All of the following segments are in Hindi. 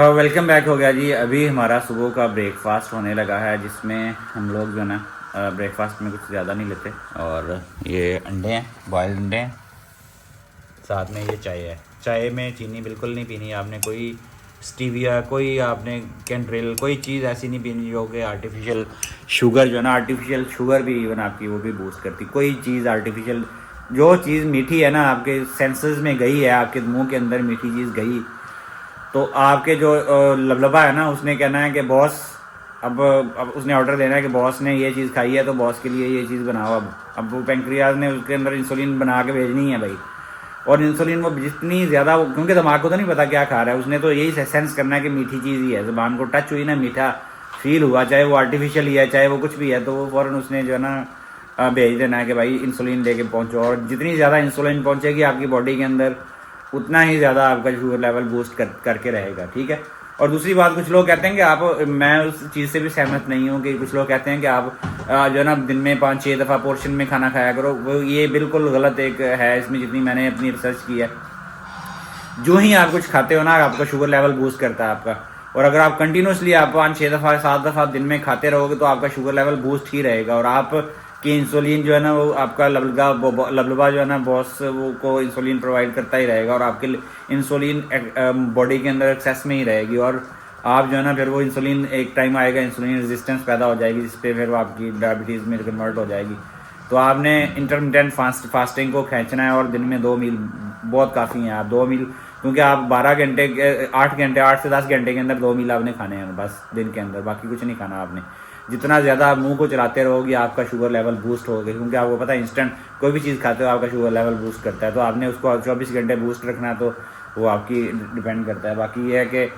वेलकम बैक हो गया जी। अभी हमारा सुबह का ब्रेकफास्ट होने लगा है, जिसमें हम लोग जो है ना ब्रेकफास्ट में कुछ ज़्यादा नहीं लेते। और ये अंडे हैं, बॉयल्ड अंडे हैं, साथ में ये चाय है। चाय में चीनी बिल्कुल नहीं पीनी आपने, कोई स्टीविया, कोई आपने कैंट्रिल, कोई चीज़ ऐसी नहीं पीनी जो कि आर्टिफिशियल शुगर जो है ना, आर्टिफिशियल शुगर भी इवन आपकी वो भी बूस्ट करती। कोई चीज़ आर्टिफिशियल, जो चीज़ मीठी है ना आपके सेंसेस में गई है, आपके मुंह के अंदर मीठी चीज़ गई, तो आपके जो लबलबा है ना, उसने कहना है कि बॉस अब उसने ऑर्डर देना है कि बॉस ने ये चीज़ खाई है तो बॉस के लिए ये चीज़ बनाओ। अब वो पेंक्रियाज ने उसके अंदर इंसुलिन बना के भेजनी है भाई। और इंसुलिन वो जितनी ज़्यादा, क्योंकि दिमाग को तो नहीं पता क्या खा रहा है, उसने तो यही सेंस करना है कि मीठी चीज़ ही है। ज़ुबान को टच हुई ना, मीठा फील हुआ, चाहे वो आर्टिफिशियल ही है चाहे वो कुछ भी है, तो वो फ़ौरन उसने जो है ना भेज देना है कि भाई इंसुलिन लेके पहुँचो। और जितनी ज़्यादा इंसुलिन पहुँचेगी आपकी बॉडी के अंदर, उतना ही ज़्यादा आपका शुगर लेवल बूस्ट करके रहेगा। ठीक है। और दूसरी बात, कुछ लोग कहते हैं कि आप, मैं उस चीज़ से भी सहमत नहीं हूँ कि कुछ लोग कहते हैं कि आप जो है ना दिन में 5-6 दफ़ा पोर्शन में खाना खाया करो। वो ये बिल्कुल गलत एक है। इसमें जितनी मैंने अपनी रिसर्च की है, जो ही आप कुछ खाते हो ना, आपका शुगर लेवल बूस्ट करता है आपका। और अगर आप कंटिन्यूसली आप 5-6 दफ़ा 7 दफ़ा दिन में खाते रहोगे तो आपका शुगर लेवल बूस्ट ही रहेगा। और आप कि इंसुलिन जो है ना, वो आपका लबलबा जो है ना बॉस, वो को इंसुलिन प्रोवाइड करता ही रहेगा। और आपके इंसुलिन बॉडी के अंदर एक्सेस में ही रहेगी। और आप जो है ना, फिर वो इंसुलिन एक टाइम आएगा, इंसुलिन रेजिस्टेंस पैदा हो जाएगी, जिसपे फिर वो आपकी डायबिटीज़ में कन्वर्ट हो जाएगी। तो आपने इंटरमिटेंट फास्टिंग को खींचना है। और दिन में 2 मील बहुत काफ़ी हैं। आप 2 मील, क्योंकि आप 12 घंटे 8 घंटे 8 से 10 घंटे के अंदर 2 मील आपने खाने हैं बस दिन के अंदर, बाकी कुछ नहीं खाना आपने। जितना ज़्यादा आप मुंह को चलाते रहोगे आपका शुगर लेवल बूस्ट होगा, क्योंकि आपको पता है इंस्टेंट कोई भी चीज़ खाते हो आपका शुगर लेवल बूस्ट करता है। तो आपने उसको 24 घंटे बूस्ट रखना है, तो वो आपकी डिपेंड करता है। बाकी ये है कि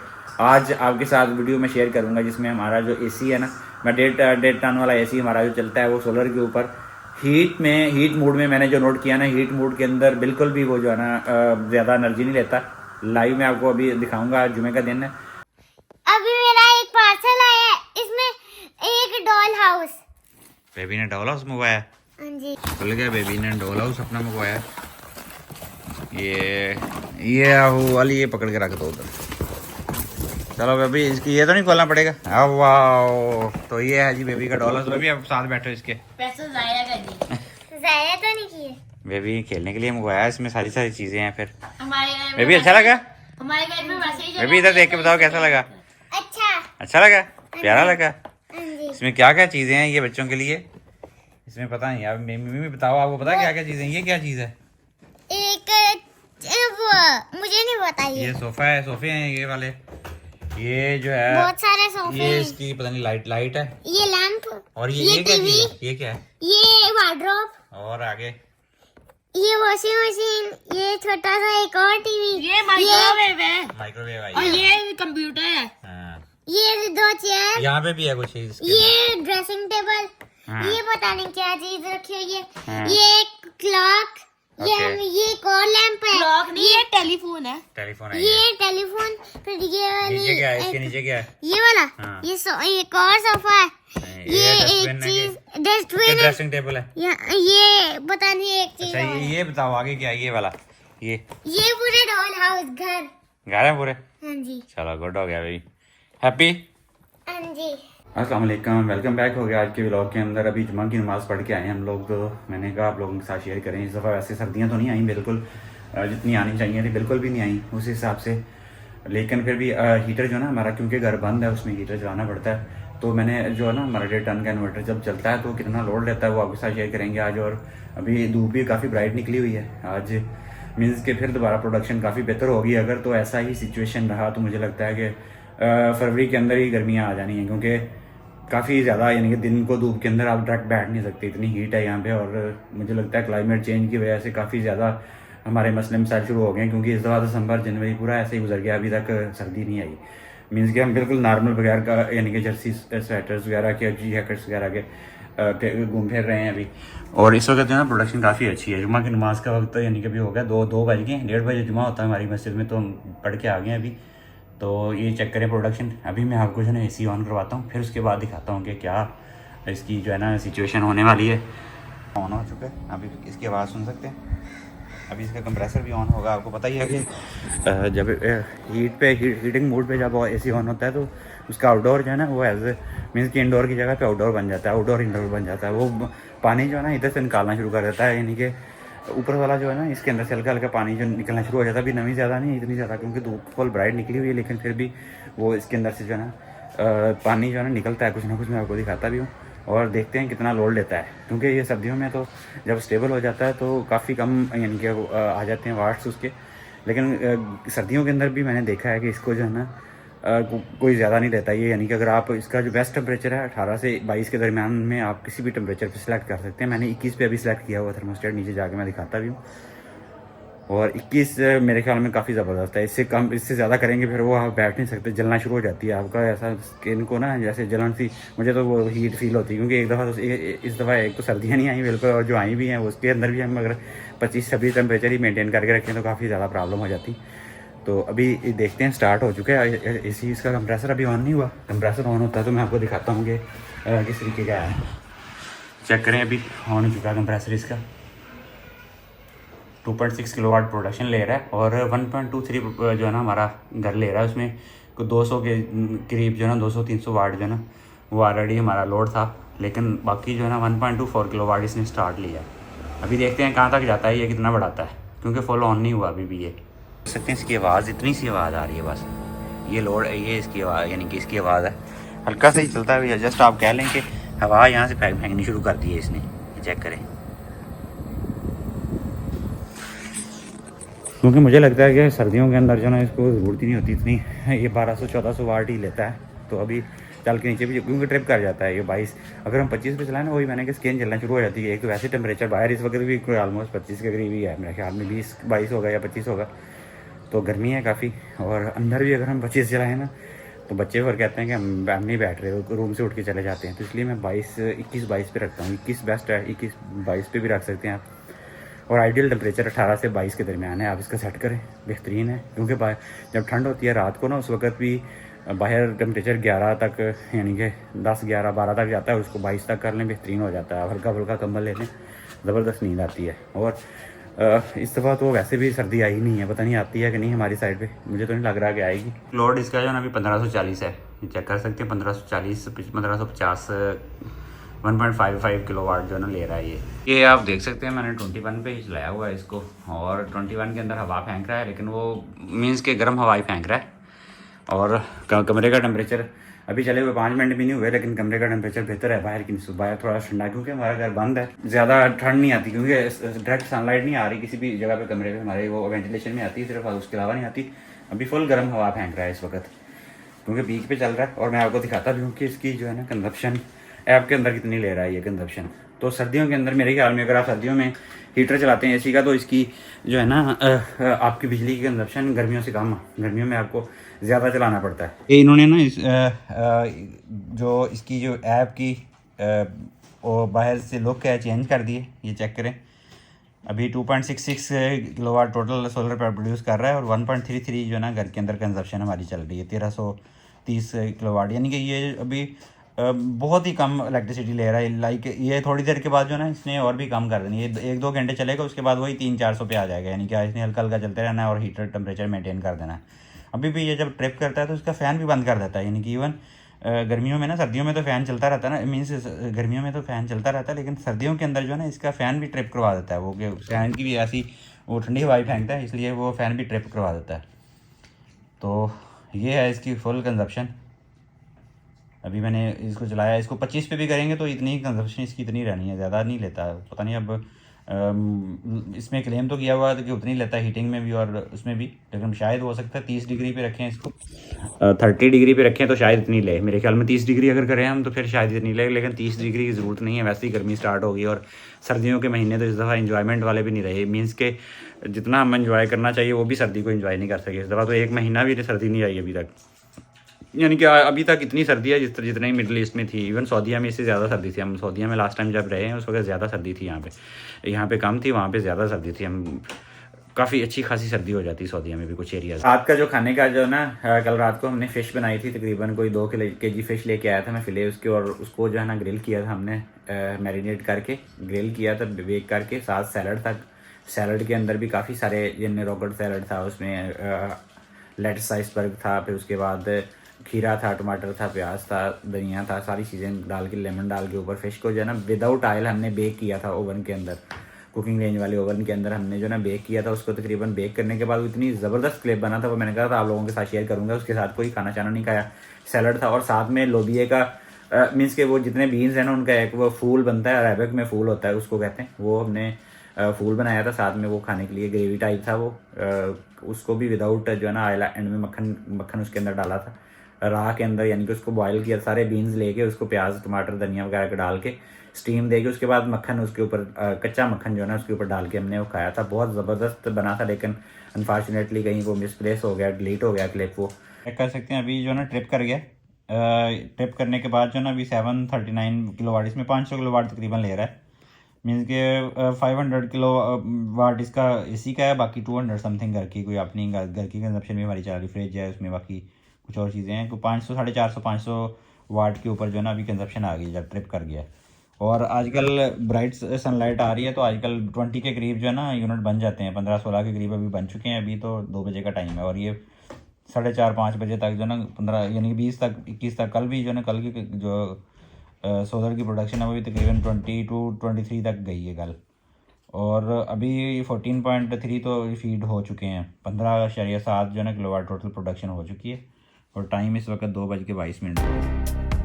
आज आपके साथ वीडियो में शेयर करूँगा, जिसमें हमारा जो एसी है ना, मैं 1.5 टन वाला एसी हमारा जो चलता है वो सोलर के ऊपर हीट मोड में मैंने जो नोट किया ना, हीट मोड के अंदर बिल्कुल भी वो जो है ना ज़्यादा एनर्जी नहीं लेता। लाइव में आपको अभी दिखाऊंगा, जुमे का दिन है। अभी मेरा एक पार्सल आया है, इसमें एक डॉल हाउस। बेबी ने डॉल हाउस मंगवाया। हाँ जी, खुल गया, बेबी ने डॉल हाउस अपना मंगवाया। ये वो वाली ये पकड़ के रख दो उधर। चलो बेबी, इसकी ये तो नहीं खोलना पड़ेगा। वाह, तो ये है जी बेबी का डॉल हाउस। बेबी आप साथ बैठो, इसके पैसे जाया कर दी। जाया तो नहीं किए। बेबी खेलने के लिए मंगवाया, इसमें सारी चीजें हैं। फिर हमारे घर में बेबी अच्छा लगा? हमारे घर में वैसे ही बेबी इधर देख के बताओ कैसा लगा? अच्छा लगा? प्यारा लगा? हाँ जी। इसमें क्या क्या चीजें हैं ये बच्चों के लिए? इसमें पता नहीं यार, मम्मी बताओ, आपको पता है क्या क्या चीजें? ये क्या चीज है? एक वो मुझे नहीं पता। ये सोफा है, सोफे हैं ये वाले। ये जो है बहुत सारे सोफे ये हैं। इसकी पता नहीं लाइट है। ये लैंप। और ये क्या टीवी। चीज है? ये क्या है? ये वार्डरोब। और आगे ये वॉशिंग मशीन। ये छोटा सा एक और टीवी। ये माइक्रोवेव है। माइक्रोवेव और ये कंप्यूटर है। हाँ। ये 2 चेयर। यहाँ पे भी है कुछ चीज। ये ड्रेसिंग टेबल। हाँ। ये पता नहीं क्या चीज रखी हुई है। हाँ। ये क्लॉक। ये एक और लैंप है। क्लॉक नहीं, ये टेलीफोन है। टेलीफोन है। ये टेलीफोन। फिर ये वाली नीचे क्या है? इसके नीचे क्या है? ये वाला। हाँ। ये एक और सोफा है। ये एक चीज डस्टबिन है। ड्रेसिंग टेबल है। ये पता नहीं एक चीज। अच्छा ये बताओ आगे क्या है? ये वाला ये पूरे डॉल हाउस घर है पूरे। हाँ जी। चलो गुड हो गया भाई, हैप्पी। हाँ जी। अस्सलाम वालेकुम, वेलकम बैक हो गया आज के व्लॉग के अंदर। अभी जुमा की नमाज़ पढ़ के आए हैं हम लोग, तो मैंने कहा आप लोगों के साथ शेयर करें। इस दफ़ा वैसे सर्दियाँ तो नहीं आई बिल्कुल, जितनी आनी चाहिए थी बिल्कुल भी नहीं आई उस हिसाब से। लेकिन फिर भी हीटर जो है ना हमारा, क्योंकि घर बंद है, उसमें हीटर चलाना पड़ता है। तो मैंने जो है ना हमारा 1.5 टन का इन्वर्टर जब चलता है तो कितना लोड लेता है वो आपके साथ शेयर करेंगे आज। और अभी धूप भी काफ़ी ब्राइट निकली हुई है आज, मीन्स के फिर दोबारा प्रोडक्शन काफ़ी बेहतर होगी। अगर तो ऐसा ही सिचुएशन रहा तो मुझे लगता है कि फरवरी के अंदर ही गर्मियाँ आ जानी हैं, क्योंकि काफ़ी ज़्यादा, यानी कि दिन को धूप के अंदर आप डायरेक्ट बैठ नहीं सकते, इतनी हीट है यहाँ पे। और मुझे लगता है क्लाइमेट चेंज की वजह से काफ़ी ज़्यादा हमारे मसले मसाइल शुरू हो गए, क्योंकि इस दफ़ा दिसंबर जनवरी पूरा ऐसे ही गुजर गया, अभी तक सर्दी नहीं आई। मीन्स कि हम बिल्कुल नॉर्मल बगैर का, यानी कि जर्सी स्वेटर्स वगैरह के, जैकेट्स वगैरह के घूम फिर रहे हैं अभी। और इस वक्त जो है ना प्रोडक्शन काफ़ी अच्छी है। जुमा की नमाज का वक्त यानी कि अभी हो गया 2 बज गए, 1:30 बजे जुमा होता है हमारी मस्जिद में, तो हम पढ़ के आ गए अभी। तो ये चेक करें प्रोडक्शन। अभी मैं आपको जो है ना एसी ऑन करवाता हूँ, फिर उसके बाद दिखाता हूँ कि क्या इसकी जो है ना सिचुएशन होने वाली है। ऑन हो चुका है, अभी इसकी आवाज़ सुन सकते हैं। अभी इसका कंप्रेसर भी ऑन होगा। आपको पता ही है कि जब हीटिंग मोड पे जब एसी ऑन होता है तो उसका आउटडोर जो है ना वो मीन्स कि इंडोर की जगह पे आउटडोर बन जाता है, आउटडोर इंडोर बन जाता है। वो पानी जो है ना इधर से निकालना शुरू कर देता है, यानी कि ऊपर वाला जो है ना इसके अंदर से हल्का हल्का पानी जो निकलना शुरू हो जाता है। अभी नमी ज़्यादा नहीं, इतनी ज़्यादा क्योंकि धूप फुल ब्राइट निकली हुई है, लेकिन फिर भी वो इसके अंदर से जो है ना पानी जो है ना निकलता है कुछ ना कुछ। मैं आपको दिखाता भी हूँ और देखते हैं कितना लोड लेता है, क्योंकि ये सर्दियों में तो जब स्टेबल हो जाता है तो काफ़ी कम यानी कि आ जाते हैं वाट्स उसके। लेकिन सर्दियों के अंदर भी मैंने देखा है कि इसको जो है ना कोई ज़्यादा नहीं रहता ये, यानी कि अगर आप इसका जो बेस्ट टेम्परेचर है 18 से 22 के दरमियान में आप किसी भी टेम्परेचर पे सिलेक्ट कर सकते हैं। मैंने 21 पे अभी सिलेक्ट किया हुआ थर्मोस्टेट, नीचे जाके मैं दिखाता भी हूँ। और 21 मेरे ख्याल में काफ़ी ज़बरदस्त है। इससे कम, इससे ज़्यादा करेंगे फिर वो आप बैठ नहीं सकते, जलना शुरू हो जाती है आपका ऐसा स्किन को ना, जैसे जलन सी। मुझे तो वो हीट फील होती है, क्योंकि एक दफ़ा तो इस दफ़ा एक तो सर्दियाँ नहीं आई बिल्कुल, और जो आई भी हैं उसके अंदर भी हम अगर 25-26 टेम्परेचर ही मेंटेन करके रखें तो काफ़ी ज़्यादा प्रॉब्लम हो जाती। तो अभी देखते हैं, स्टार्ट हो चुका है एसी। इसका कंप्रेसर अभी ऑन नहीं हुआ, कंप्रेसर ऑन होता है तो मैं आपको दिखाता हूँ कि किस तरीके का है। चेक करें, अभी ऑन हो चुका है कंप्रेसर इसका। 2.6 किलोवाट प्रोडक्शन ले रहा है और 1.23 जो है ना हमारा घर ले रहा है। उसमें 200 के करीब जो है ना 200-300 वाट जो है ना वो ऑलरेडी हमारा लोड था, लेकिन बाकी जो है ना 1.24 किलोवाट इसने स्टार्ट लिया। अभी देखते हैं कहाँ तक जाता है, ये कितना बढ़ाता है, क्योंकि फुल ऑन नहीं हुआ अभी भी। ये सकते हैं इसकी आवाज़, इतनी सी आवाज़ आ रही है बस। ये लोड, ये इसकी आवाज़, यानी कि इसकी आवाज़ है, हल्का सा ही चलता है। जस्ट आप कह लें कि हवा यहाँ से फेंकनी शुरू कर दी है इसने। चेक करें, क्योंकि मुझे लगता है कि सर्दियों के अंदर जो ना इसको ज़रूरत ही नहीं होती इतनी। ये 1200-1400 वाट ही लेता है। तो अभी चल के नीचे भी क्योंकि ट्रिप कर जाता है ये 22। अगर हम 25 पे चलाएं ना, वही मैंने कि स्किन चलना शुरू हो जाती है। एक तो वैसे टेम्परेचर बाहर इस वक्त भी कोई ऑलमोस्ट 25 के करीब ही है, मेरे ख्याल में 20-22 होगा या 25 होगा। तो गर्मी है काफ़ी। और अंदर भी अगर हम 25 चलाएँ ना तो बच्चे फिर कहते हैं कि हम नहीं बैठ रहे, रूम से उठ के चले जाते हैं। तो इसलिए मैं 21-22 पे रखता हूँ। 21 बेस्ट है, 21-22 पे भी रख सकते हैं आप। और आइडियल टेम्परेचर 18 से 22 के दरमियान है, आप इसका सेट करें, बेहतरीन है। क्योंकि जब ठंड होती है रात को ना, उस वक्त भी बाहर टेम्परेचर 11 तक, यानी कि 10, 11, 12 तक जाता है। उसको 22 तक कर लें, बेहतरीन हो जाता है। हल्का फुल्का कंबल ले लें, ज़बरदस्त नींद आती है। और इस दफ़ा तो वैसे भी सर्दी आई नहीं है, पता नहीं आती है कि नहीं हमारी साइड पे, मुझे तो नहीं लग रहा कि आएगी। लोड इसका जो है ना अभी 1540 है, चेक कर सकते हैं। 1540 1550 1.55 किलोवाट जो है ना ले रहा है ये आप देख सकते हैं। मैंने 21 पे ही चलाया हुआ है इसको, और 21 के अंदर हवा फेंक रहा है, लेकिन वो मीन्स के गर्म हवा ही फेंक रहा है। और कमरे का टेम्परेचर अभी चले हुए 5 मिनट भी नहीं हुए, लेकिन कमरे का टेम्परेचर बेहतर है बाहर की निस्बत। बाहर थोड़ा ठंडा, क्योंकि हमारा घर बंद है, ज़्यादा ठंड नहीं आती, क्योंकि डायरेक्ट सनलाइट नहीं आ रही किसी भी जगह पे कमरे पे हमारे, वो वेंटिलेशन में आती है सिर्फ, उसके अलावा नहीं आती। अभी फुल गर्म हवा फेंक रहा है इस वक्त, क्योंकि बीच पे चल रहा है। और मैं आपको दिखाता भी हूँ कि इसकी जो है ना कंजप्शन ऐप के अंदर कितनी ले रहा है ये कंजप्शन। तो सर्दियों के अंदर मेरे ख्याल में अगर आप सर्दियों में हीटर चलाते हैं एसी का, तो इसकी जो है ना आपकी बिजली की कंजप्शन गर्मियों से कम, गर्मियों में आपको ज़्यादा चलाना पड़ता है। ये इन्होंने ना जो इसकी जो ऐप की वो बाहर से लुक है चेंज कर दिए, ये चेक करें। अभी 2.66 किलोवाट टोटल सोलर पर प्रोड्यूस कर रहा है, और 1.33 जो है ना घर के अंदर कंजप्शन हमारी चल रही है 1330 किलोवाट, यानी कि ये अभी बहुत ही कम इलेक्ट्रिसिटी ले रहा है। लाइक ये थोड़ी देर के बाद जो है ना इसने और भी कम कर देनी है, 1-2 घंटे चलेगा, उसके बाद वही 300-400 पे आ जाएगा। यानी कि इसने हल्का हल्का चलते रहना है और हीटर टेम्परेचर मेंटेन कर देना है। अभी भी ये जब ट्रिप करता है तो इसका फ़ैन भी बंद कर देता है, यानी कि इवन गर्मियों में ना, सर्दियों में तो फ़ैन चलता रहता है ना, मीन्स गर्मियों में तो फ़ैन चलता रहता है, लेकिन सर्दियों के अंदर जो है ना इसका फ़ैन भी ट्रिप करवा देता है। वो कि फ़ैन की भी ऐसी वो ठंडी हवाई फेंकता है, इसलिए वो फ़ैन भी ट्रिप करवा देता है। तो ये है इसकी फुल कंजप्शन। अभी मैंने इसको चलाया, इसको 25 पे भी करेंगे तो इतनी कंजप्शन इसकी इतनी रहनी है, ज़्यादा नहीं लेता है। पता नहीं अब इसमें क्लेम तो किया हुआ है कि उतनी लेता है हीटिंग में भी और उसमें भी, लेकिन शायद हो सकता है 30 डिग्री पे रखें इसको, 30 डिग्री पे रखें तो शायद इतनी ले। मेरे ख्याल में 30 डिग्री अगर करें हम तो फिर शायद इतनी ले, लेकिन 30 डिग्री की ज़रूरत नहीं है, वैसे ही गर्मी स्टार्ट होगी। और सर्दियों के महीने तो इस दफ़ा इन्जॉयमेंट वाले भी नहीं रहे, मीन्स के जितना हम इन्जॉय करना चाहिए वो भी सर्दी को इन्जॉय नहीं कर सके इस दफ़ा। तो 1 महीना भी सर्दी नहीं आई अभी तक, यानी कि अभी तक इतनी सर्दी है जितनी मिडल ईस्ट में थी। इवन सऊदीया में इससे ज़्यादा सर्दी थी। हम सऊदीया में लास्ट टाइम जब रहे हैं उस वक्त ज़्यादा सर्दी थी, यहाँ पे कम थी, वहाँ पे ज़्यादा सर्दी थी। हम काफ़ी अच्छी खासी सर्दी हो जाती है सऊदीया में भी कुछ एरियाज। रात का जो खाने का जो ना, कल रात को हमने फ़िश बनाई थी, तकरीबन कोई 2 kg फ़िश लेके आया था मैं, फ़िले उसके, और उसको जो है ना ग्रिल किया था हमने, मैरिनेट करके ग्रिल किया था, बेक करके, साथ सैलड था, सैलड के अंदर भी काफ़ी सारे, जिनमें रोगट सैलड था, उसमें लेट्स आइसबर्ग था, फिर उसके बाद खीरा था, टमाटर था, प्याज था, धनिया था, सारी चीज़ें डाल के, लेमन डाल के ऊपर फिश को जो है ना विदाउट ऑयल हमने बेक किया था ओवन के अंदर, कुकिंग रेंज वाले ओवन के अंदर हमने जो ना बेक किया था उसको। तकरीबन बेक करने के बाद वो इतनी ज़बरदस्त क्लिप बना था, वो मैंने कहा था आप लोगों के साथ शेयर करूँगा। उसके साथ कोई खाना चाना नहीं खाया, सैलड था और साथ में लोबिये का मीन्स के वो जितने बीन्स हैं ना उनका एक वो फूल बनता है, अरेबिक में फूल होता है उसको कहते हैं, वो हमने फूल बनाया था साथ में, वो खाने के लिए ग्रेवी टाइप था वो। उसको भी विदाउट जो है ना ऑयल, एंड में मक्खन उसके अंदर डाला था राह के अंदर, यानी कि उसको बॉयल किया, सारे बीन्स लेके उसको प्याज टमाटर धनिया वगैरह के डाल के स्टीम देके उसके बाद मक्खन उसके ऊपर, कच्चा मक्खन जो है ना उसके ऊपर डाल के हमने वो खाया था। बहुत ज़बरदस्त बना था, लेकिन अनफॉर्चुनेटली कहीं वो मिसप्लेस हो गया, डिलीट हो गया क्लिप। वो चेक कर सकते हैं अभी जो ना ट्रिप कर गया। ट्रिप करने के बाद जो ना अभी 739 किलो वाट, इसमें 500 किलो वाट तकरीबन ले रहा है, मीन्स के 500 किलो वाट इसका एसी का है, बाकी 200 समथिंग घर की कोई अपनी घर की कंजप्शन भी हमारी चल रही, फ्रिज है उसमें, बाकी कुछ और चीज़ें हैं। 500 450 वाट के ऊपर जो है ना अभी कंजप्शन आ गई जब ट्रिप कर गया। और आजकल ब्राइट सनलाइट आ रही है, तो आजकल 20 के करीब जो है ना यूनिट बन जाते हैं, 15-16 के करीब अभी बन चुके हैं। अभी तो 2 बजे का टाइम है और ये 4:30-5 बजे तक जो ना 15 यानी 20 तक 21 तक, कल भी जो ना कल की जो सोलर की प्रोडक्शन है वो भी तकरीबन 22-23 तक गई है कल। और अभी 14.3 तो फीड हो चुके हैं, 15.7 जो है ना किलोवाट टोटल प्रोडक्शन हो चुकी है। और टाइम इस वक्त 2:22 हो गए।